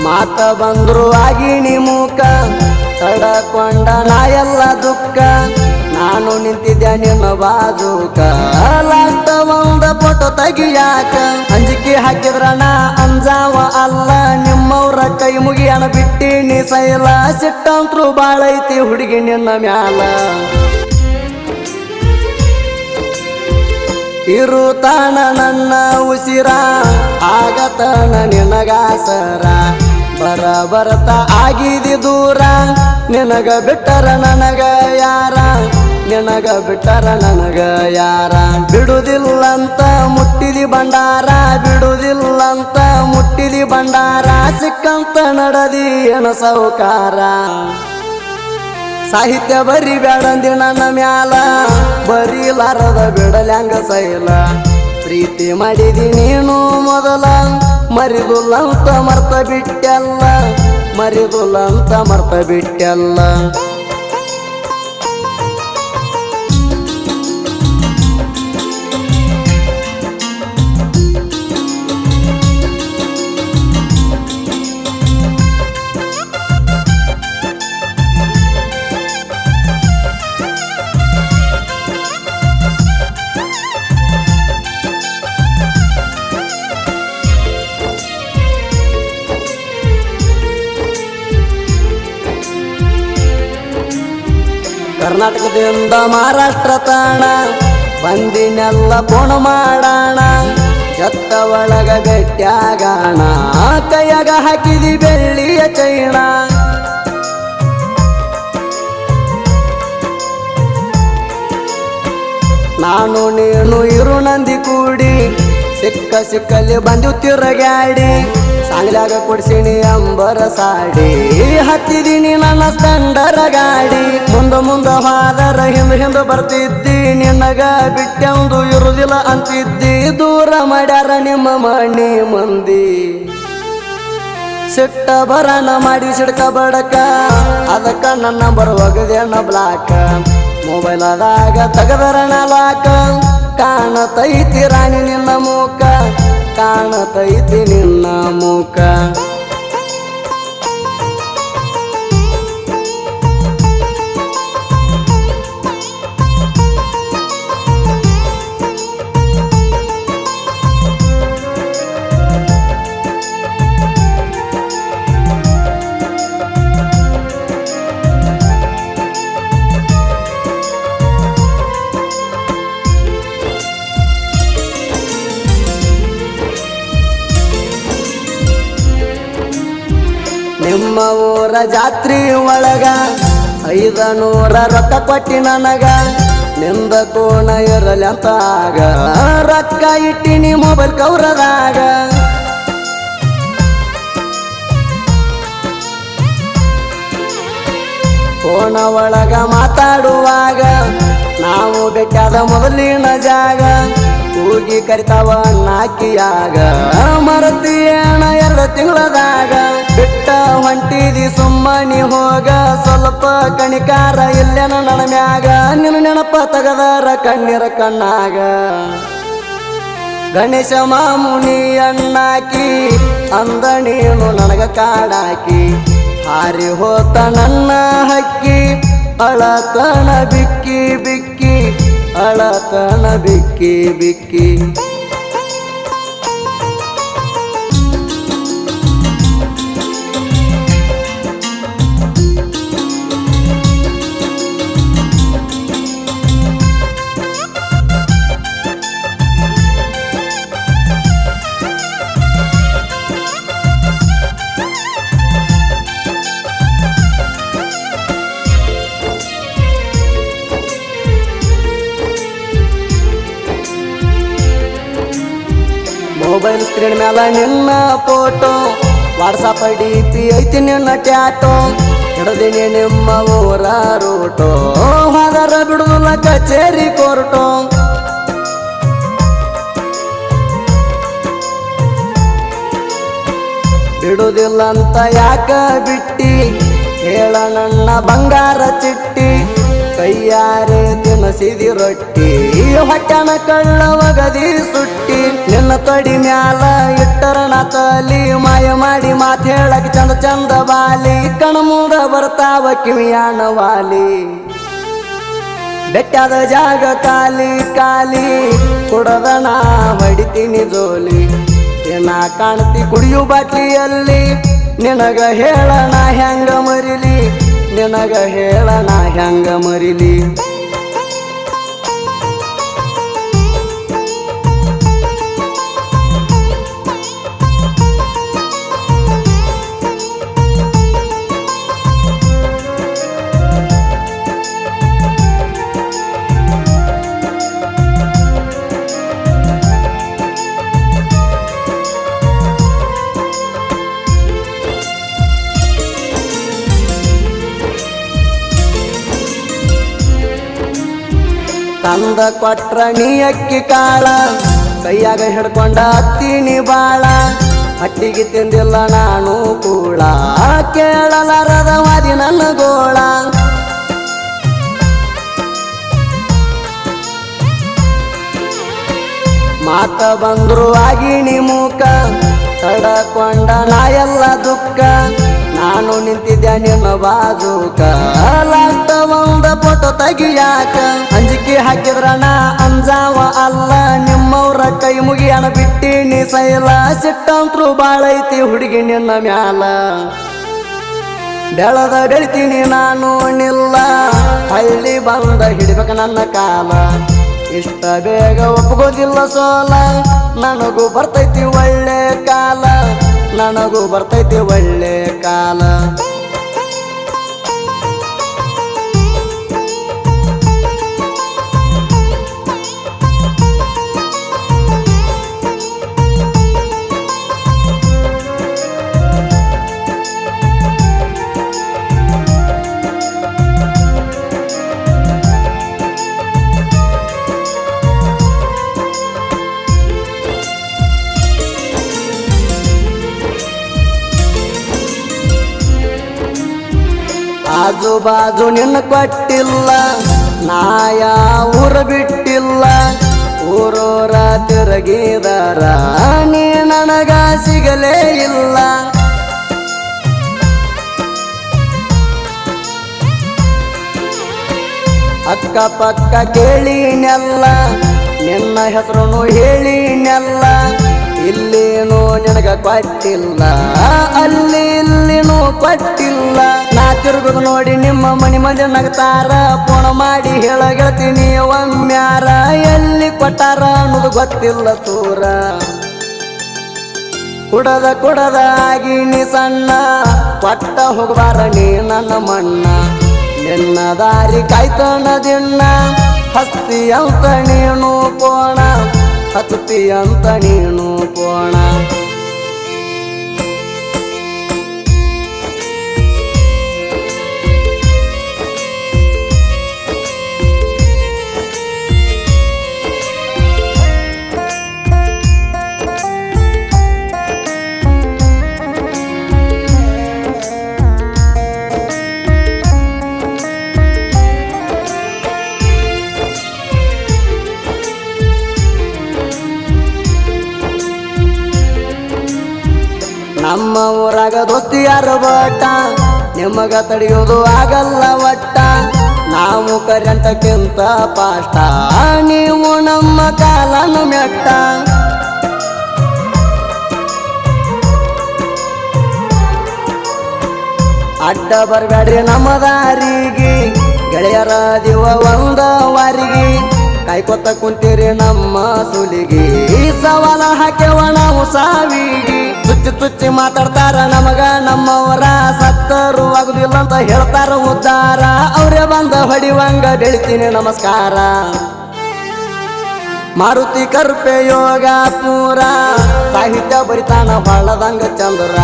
ಮಾತ ಬಂದ್ರು ಆಗಿನಿ ಮೂಕ ತಡಕೊಂಡ ನಾ ಎಲ್ಲ ದುಃಖ ನಾನು ನಿಂತಿದ್ದೆ ನಿನ್ನ ಬಾಜೂಕ ಲಾಸ್ಟ್ ಒಂದ ಫೋಟೋ ತೆಗಿಯಾಕ ಅಂಜಿಕೆ ಹಾಕಿದ್ರ ನಾ ಅಂಜಾವ ಅಲ್ಲ ನಿಮ್ಮವ್ರ ಕೈ ಮುಗಿಯಣ ಬಿಟ್ಟಿನಿ ಸೈಲ ಸಿಟ್ಟಂತ್ರು ಬಾಳೈತಿ ಹುಡುಗಿ ನಿನ್ನ ಮ್ಯಾಲ ಇರುತ್ತಾನ ನನ್ನ ಉಸಿರ ಆಗತನ ನಿನಗಾಸರ ಬರತ ಆಗಿದಿ ದೂರ ನಿನಗ ಬಿಟ್ಟರ ನನಗ ಯಾರ ನಿನಗ ಬಿಟ್ಟರ ನನಗ ಯಾರ ಬಿಡುದಿಲ್ಲಂತ ಮುಟ್ಟಿದಿ ಬಂಡಾರ ಬಿಡುದಿಲ್ಲಂತ ಮುಟ್ಟಿದಿ ಬಂಡಾರ ಸಿಕ್ಕಂತ ನಡದಿ ಏನ ಸೌಕಾರ ಸಾಹಿತ್ಯ ಬರಿ ಬೇಡಂದಿ ನನ್ನ ಮ್ಯಾಲ ಬರೀಲಾರದ ಬಿಡಲ್ಯಾಂಗ ಸೈಲ ಪ್ರೀತಿ ಮಾಡಿದಿ ನೀನು ಮೊದಲ ಮರಿದುಲ್ಲಂತ ಮರ್ತ ಬಿಟ್ಟೆಲ್ಲ ಮರಿದುಲ್ಲಂತ ಮರ್ತ ಬಿಟ್ಟೆಲ್ಲ ಕರ್ನಾಟಕದಿಂದ ಮಹಾರಾಷ್ಟ್ರ ತಾಣ ಬಂದಿನೆಲ್ಲ ಫೋನ್ ಮಾಡೋಣ ಎತ್ತ ಒಳಗ ಬೆಟ್ಟಾಗಾಣ ಕೈಯಾಗ ಹಾಕಿದಿ ಬೆಳ್ಳಿಯ ಚೈಣ ನಾನು ನೀನು ಇರು ನಂದಿ ಕೂಡಿ ಸಿಕ್ಕಲ್ಲಿ ಬಂದು ತಿರುಗಾಡಿ ಸಾಂಗ್ಲಾಗ ಕೊಡ್ಸಿನಿ ಅಂಬರ ಸಾಡಿ ಹತ್ತಿದೀನಿ ನನ್ನ ಸ್ಟಂಡರ ಗಾಡಿ ಮುಂದ ಹಾದರ ಹಿಂದ ಬರ್ತಿದ್ದಿ ನಿನಗ ಬಿಟ್ಟೆಂದು ಇರುದಿಲ್ಲ ಅಂತಿದ್ದಿ ದೂರ ಮಾಡ್ಯಾರ ನಿಮ್ಮ ಮಣ್ಣಿ ಮಂದಿ ಸಿಟ್ಟ ಬರನ ಮಾಡಿ ಸಿಡ್ಕ ಬಡಕ ಅದಕ್ಕ ನನ್ನ ಬರುವಾಗದೇನ ಬ್ಲಾಕ ಮೊಬೈಲದಾಗ ತಗದರಣ ಲಾಕ ಕಾಣತೈತಿ ರಾಣಿ ನಿನ್ನ ಮೂಕ ಕಾಣತೈತಿ ನಿನ್ನ ಮೂಕ ನಿಮ್ಮ ಊರ ಜಾತ್ರಿ ಒಳಗ 500 ರೊಕ್ಕ ಕೊಟ್ಟಿ ನನಗ ನಿಂದ ಕೋಣ ಇರಲಿ ಅಂತಾಗ ರೊಕ್ಕ ಇಟ್ಟಿನಿ ಮೊಬೈಲ್ ಕೌರದಾಗ ಕೋಣ ಒಳಗ ಮಾತಾಡುವಾಗ ನಾವು ಬೇಕಾದ ಮೊದಲಿನ ಜಾಗ ಕೂಗಿ ಕರಿತಾವ ನಾಕಿಯಾಗ ಮರತಿಯೇಣ 2 ತಿಂಗಳದಾಗ ಬಿಟ್ಟ ಹೊಂಟಿದಿ ಸುಮ್ಮನಿ ಹೋಗ ಸ್ವಲ್ಪ ಕಣಿಕಾರ ಇಲ್ಲೇನ ನನ್ನ ಮ್ಯಾಗ ನಿನ್ನ ನೆನಪ ತಗದಾರ ಕಣ್ಣೀರ ಕಣ್ಣಾಗ ಗಣೇಶ ಮಾಮುನಿ ಅಣ್ಣಾಕಿ ಅಂದ ನೀನು ನನಗ ಕಾಡಾಕಿ ಹಾರಿ ಹೋತ ನನ್ನ ಹಕ್ಕಿ ಅಳತನ ಬಿಕ್ಕಿ ಬಿಕ್ಕಿ ಅಳತನ ಬಿಕ್ಕಿ ಬಿಕ್ಕಿ ಮೊಬೈಲ್ ಸ್ಕ್ರೀನ್ ಮ್ಯಾಲ ನಿನ್ನ ಫೋಟೋ ವಾಟ್ಸಪ್ DP ಐತಿ ನಿನ್ನ ಟ್ಯಾಟೋ ಹಿಡದಿನಿ ನಿಮ್ಮ ಊರ ರೂಟೋ ಹಾದರ ಬಿಡುದಿಲ್ಲ ಕಚೇರಿ ಕೋರ್ಟೋ ಬಿಡುದಿಲ್ಲ ಅಂತ ಯಾಕ ಬಿಟ್ಟಿ ಹೇಳ ನನ್ನ ಬಂಗಾರ ಚಿಟ್ಟಿ ಕೈಯಾರೆ ತಿನ್ನಸಿದಿ ರೊಟ್ಟಿ ಹೊಟ್ಟನ ಕಳ್ಳ ಒಗದಿ ಸುಟ್ಟಿ ನಿನ್ನ ತೊಡಿ ಮ್ಯಾಲ ಇಟ್ಟರ ತಲಿ ಮಾಯ ಮಾಡಿ ಮಾತು ಹೇಳಕ್ ಚಂದ ಚಂದ ಬಾಲಿ ಕಣ್ಮೂಡ ಬರ್ತಾವ ಕಿವಿಯಾನ ವಾಲಿ ಬೆಟ್ಟದ ಜಾಗ ಖಾಲಿ ಖಾಲಿ ಕುಡದ ನಾ ಹೊಡಿತೀನಿ ಜೋಲಿ ಏನ ಕಾಣ್ತಿ ಕುಡಿಯು ಬಾಟ್ಲಿಯಲ್ಲಿ ನಿನಗ ಹೇಳಣ ಹೆಂಗ ಮರಿಲಿ ನಿನಗ ಹೇಳಣ ಹೆಂಗ ಮರಿಲಿ ತಂದ ಕೊಟ್ರ ನೀ ಅಕ್ಕಿ ಕಾಳ ಕೈಯಾಗ ಹಿಡ್ಕೊಂಡ ಹತ್ತೀನಿ ಬಾಳ ಹಟ್ಟಿಗೆ ತಿಂದಿಲ್ಲ ನಾನು ಕೂಳ ಕೇಳಲಾರದ ವಾದಿ ನನ್ನ ಗೋಳ ಮಾತ ಬಂದ್ರು ಆಗಿನಿ ಮೂಕ ತಡಕೊಂಡ ನಾ ಎಲ್ಲ ದುಃಖ ನಾನು ನಿಂತಿದ್ದೆ ನಿನ್ನ ಬಾಜೂಕ ಲಾಸ್ಟ್ ಒಂದ ಫೋಟೋ ತೆಗಿಯಾಕ ಅಂಜಿಕೆ ಹಾಕಿದ್ರ ನಾ ಅಂಜಾವ ಅಲ್ಲ ನಿಮ್ಮವ್ರ ಕೈ ಮುಗಿಯಣ ಬಿಟ್ಟಿನಿ ಸೈಲ ಸಿಟ್ಟಂತ್ರು ಬಾಳೈತಿ ಹುಡುಗಿ ನಿನ್ನ ಮ್ಯಾಲ ಬೆಳದ ಬೆಳಿತೀನಿ ನಾನು ನಿಲ್ಲ ಹಳ್ಳಿ ಬಂದ ಹಿಡಿಬೇಕ ನನ್ನ ಕಾಲ ಇಷ್ಟ ಬೇಗ ಒಪ್ಪಗೋದಿಲ್ಲ ಸೋಲ ನನಗೂ ಬರ್ತೈತಿ ಒಳ್ಳೆ ಕಾಲ ನನಗೂ ಬರ್ತೈತಿ ಒಳ್ಳೆ ಕಾಲ ಆಜು ಬಾಜು ನಿನ್ನ ಕೊಟ್ಟಿಲ್ಲ ನಾಯ ಊರ ಬಿಟ್ಟಿಲ್ಲ ಊರೋರ ತಿರುಗಿದರ ನೀ ನನಗ ಸಿಗಲೇ ಇಲ್ಲ ಅಕ್ಕಪಕ್ಕ ಕೇಳಿನೆಲ್ಲ ನಿನ್ನ ಹೆಸರು ಹೇಳಿನೆಲ್ಲ ಇಲ್ಲೇನೋ ನಿನಗ ಕೊಟ್ಟಿಲ್ಲ ಅಲ್ಲಿ ಇಲ್ಲಿನೂ ಕೊಟ್ಟಿಲ್ಲ ನಾ ತಿರುಗುದು ನೋಡಿ ನಿಮ್ಮ ಮನಿ ಮಂದಿ ನಗತಾರ ಫೋನ್ ಮಾಡಿ ಹೇಳ ಗೆಳ್ತೀನಿ ಒಮ್ಮ್ಯಾರ ಎಲ್ಲಿ ಕೊಟ್ಟಾರ ಅನ್ನೋದು ಗೊತ್ತಿಲ್ಲ ತೂರ ಕುಡದ ಕುಡದ ಆಗಿನಿ ಸಣ್ಣ ಕೊಟ್ಟ ಹೋಗಬಾರ ನೀ ನನ್ನ ಮಣ್ಣ ನಿನ್ನ ದಾರಿ ಕಾಯ್ತನ ದಿನ್ನ ಹಸ್ತಿ ಅಂತ ನೀನು ಕೋಣ ಹತ್ತಿ ಅಂತ ನೀನು ಕೋಣ ನಮ್ಮ ಊರಾಗ ದೋಸ್ತಿ ಯಾರು ಬಟ್ಟ ನಿಮಗ ತಡೆಯೋದು ಆಗಲ್ಲ ಒಟ್ಟ ನಾವು ಕರೆಂಟಕ್ಕಿಂತ ಪಾಷ್ಟ ನೀವು ನಮ್ಮ ಕಾಲನು ಮೆಟ್ಟ ಅಡ್ಡ ಬರ್ಬೇಡ್ರಿ ನಮ್ಮ ದಾರಿಗೆ ಗೆಳೆಯರ ದಿವ ಒಂದ ವಾರಿಗೆ ಕಾಯ್ಕೊತ ಕುಂತೀರಿ ನಮ್ಮ ಸುಲಿಗೆ ಸವಾಲ ಹಾಕ್ಯವ ನಾವು ಸಾವಿಗೆ ಚುಚ್ಚಿ ಚುಚ್ಚಿ ಮಾತಾಡ್ತಾರ ನಮಗ ನಮ್ಮವರ ಸತ್ತರು ಆಗುದಿಲ್ಲ ಅಂತ ಹೇಳ್ತಾರ ಉದ್ದಾರ ಅವ್ರೇ ಬಂದ ಹೊಡಿವಂಗ ಬೆಳಿತೀನಿ ನಮಸ್ಕಾರ ಮಾರುತಿ ಕರ್ಪೆ ಯೋಗ ಪೂರ ಸಾಹಿತ್ಯ ಬರಿತಾನ ಹೊಳದಂಗ ಚಂದ್ರ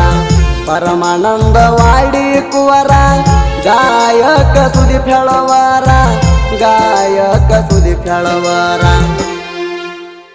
ಪರಮಾನಂದ ವಾಡಿ ಕುವರ ಗಾಯಕ ಸುದೀಪ್ ಹೇಳವರ ಗಾಯಕ ಸುದೀಪ್ ಹೇಳವರ